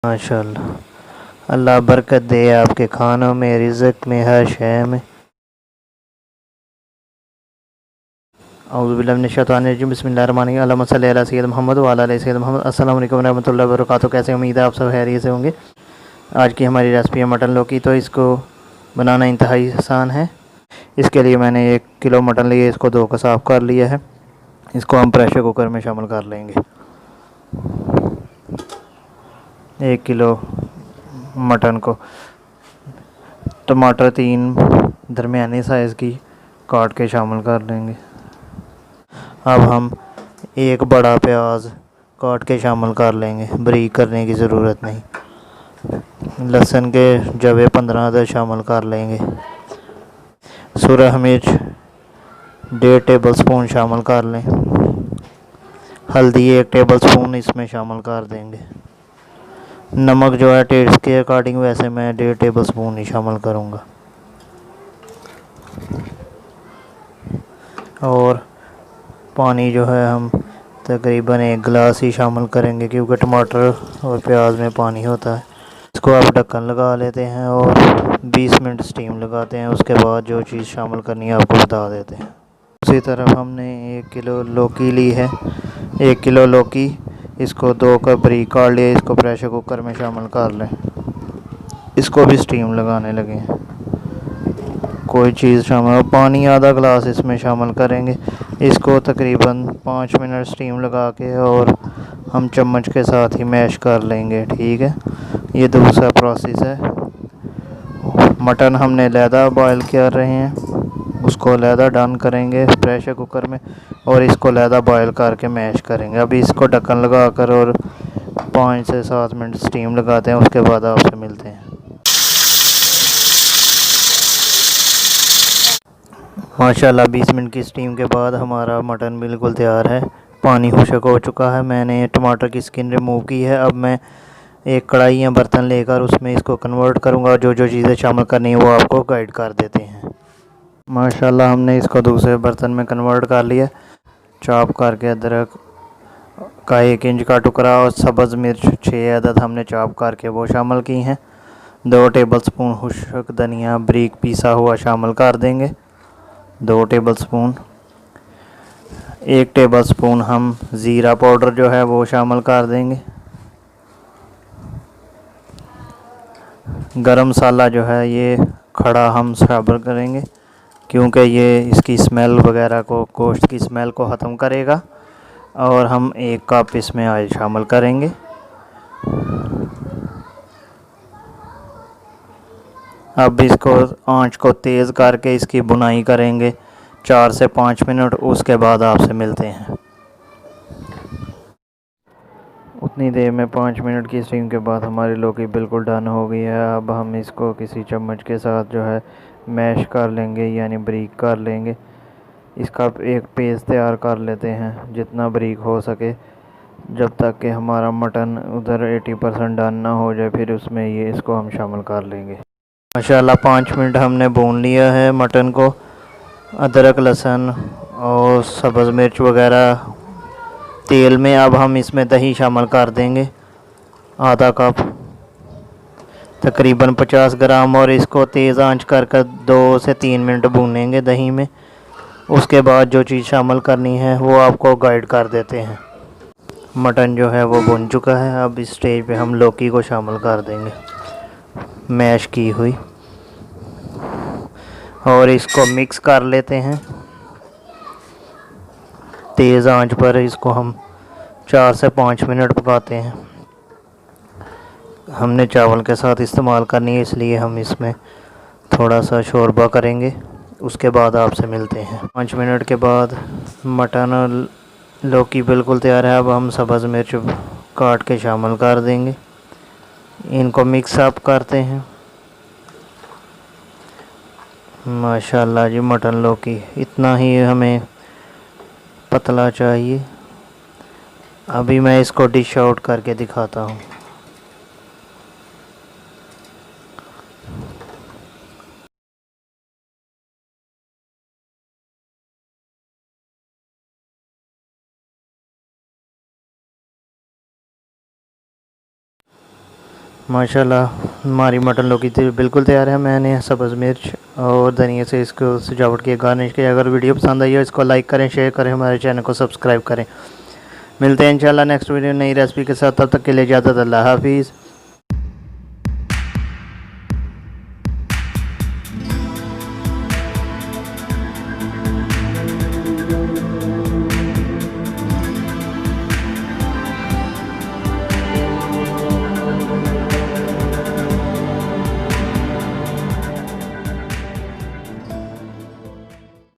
माशाल्लाह। अल्लाह बरकत दे आपके खानों में, रिज़्क़ में, हर शय में। औज़ु बिल्लाहि मिनश शैतानिर रजीम, बिस्मिल्लाहिर्रहमानिर्रहीम, अल्लाहुम्मा सल्लि अला सय्यिदिना मुहम्मद व अला आलि सय्यिदिना मुहम्मद। अस्सलामु अलैकुम व रहमतुल्लाहि व बरकातुहू। कैसे, उम्मीद है आप सब खैरियत से होंगे। आज की हमारी रेसिपी है मटन लौकी। तो इसको बनाना इंतहाई आसान है। इसके लिए मैंने 1 किलो मटन लिया, इसको धो कर साफ़ कर लिया है। इसको हम प्रेशर कुकर में शामिल कर लेंगे। 1 किलो मटन को टमाटर 3 दरमियाने साइज़ की काट के शामिल कर लेंगे। अब हम 1 बड़ा प्याज काट के शामिल कर लेंगे, बारीक करने की ज़रूरत नहीं। लहसुन के जवे 15 अदद शामिल कर लेंगे। सुरख मिर्च 1.5 टेबल स्पून शामिल कर लें। हल्दी 1 टेबल स्पून इसमें शामिल कर देंगे। नमक जो है टेस्ट के अकॉर्डिंग, वैसे मैं 1.5 टेबल स्पून ही शामिल करूँगा। और पानी जो है हम तकरीबन 1 गिलास ही शामिल करेंगे, क्योंकि टमाटर और प्याज में पानी होता है। इसको आप ढक्कन लगा लेते हैं और 20 मिनट स्टीम लगाते हैं। उसके बाद जो चीज़ शामिल करनी है आपको बता देते हैं। दूसरी तरफ हमने 1 किलो लौकी ली है। 1 किलो लौकी, इसको धोकर बारीक काट लिया। इसको प्रेशर कुकर में शामिल कर लें। इसको भी स्टीम लगाने लगे। कोई चीज़ शामिल, पानी आधा गिलास इसमें शामिल करेंगे। इसको तकरीबन 5 मिनट स्टीम लगा के और हम चम्मच के साथ ही मैश कर लेंगे। ठीक है, ये दूसरा प्रोसेस है। मटन हमने लैदा बॉयल कर रहे हैं, उसको लैदा डन करेंगे प्रेशर कुकर में और इसको लैदा बॉयल करके मैश करेंगे। अभी इसको ढक्कन लगा कर और 5 से 7 मिनट स्टीम लगाते हैं। उसके बाद आपसे मिलते हैं। माशाल्लाह 20 मिनट की स्टीम के बाद हमारा मटन बिल्कुल तैयार है। पानी खुश्क हो चुका है। मैंने टमाटर की स्किन रिमूव की है। अब मैं एक कढ़ाई या बर्तन लेकर उसमें इसको कन्वर्ट करूँगा। जो जो चीज़ें शामिल करनी है वो आपको गाइड कर देते हैं। माशाल्लाह हमने इसको दूसरे बर्तन में कन्वर्ट कर लिया। चॉप करके अदरक का 1 इंच का टुकड़ा और सब्ज़ मिर्च 6 अदद हमने चॉप करके वो शामिल की हैं। 2 टेबल स्पून खुश्क धनिया बारीक पीसा हुआ शामिल कर देंगे। 2 टेबल स्पून। 1 टेबल स्पून हम ज़ीरा पाउडर जो है वो शामिल कर देंगे। गरम मसाला जो है ये खड़ा हम शामिल करेंगे, क्योंकि ये इसकी स्मेल वगैरह को, गोश्त की स्मेल को ख़त्म करेगा। और हम 1 कप इसमें ऑयल शामिल करेंगे। अब इसको आंच को तेज़ करके इसकी भुनाई करेंगे 4 से 5 मिनट। उसके बाद आपसे मिलते हैं। उतनी देर में 5 मिनट की स्टीम के बाद हमारी लौकी बिल्कुल डन हो गई है। अब हम इसको किसी चम्मच के साथ जो है मैश कर लेंगे, यानी बारीक कर लेंगे। इसका एक पेस्ट तैयार कर लेते हैं जितना बारीक हो सके, जब तक कि हमारा मटन उधर 80% डन ना हो जाए। फिर उसमें ये इसको हम शामिल कर लेंगे। माशाल्लाह 5 मिनट हमने भून लिया है मटन को। अदरक लहसुन और सब्ज़ मिर्च वगैरह तेल में। अब हम इसमें दही शामिल कर देंगे, आधा कप तकरीबन 50 ग्राम। और इसको तेज़ आंच कर 2 से 3 मिनट भूनेंगे दही में। उसके बाद जो चीज़ शामिल करनी है वो आपको गाइड कर देते हैं। मटन जो है वो भुन चुका है। अब इस स्टेज पे हम लौकी को शामिल कर देंगे, मैश की हुई, और इसको मिक्स कर लेते हैं। तेज़ आंच पर इसको हम 4 से 5 मिनट पकाते हैं। हमने चावल के साथ इस्तेमाल करनी है, इसलिए हम इसमें थोड़ा सा शोरबा करेंगे। उसके बाद आपसे मिलते हैं। 5 मिनट के बाद मटन और लौकी बिल्कुल तैयार है। अब हम सब्ज़ मिर्च काट के शामिल कर देंगे। इनको मिक्स अप करते हैं। माशाल्लाह जी, मटन लौकी इतना ही हमें पतला चाहिए। अभी मैं इसको डिश आउट करके दिखाता हूँ। माशाल्लाह हमारी मटन लौकी बिल्कुल तैयार है। मैंने सब्ज़ मिर्च और धनिया से इसको सजावट की, गार्निश की। अगर वीडियो पसंद आई हो इसको लाइक करें, शेयर करें, हमारे चैनल को सब्सक्राइब करें। मिलते हैं इंशाल्लाह नेक्स्ट वीडियो नई रेसिपी के साथ। तब तक के लिए इजाज़त, अल्लाह हाफिज़।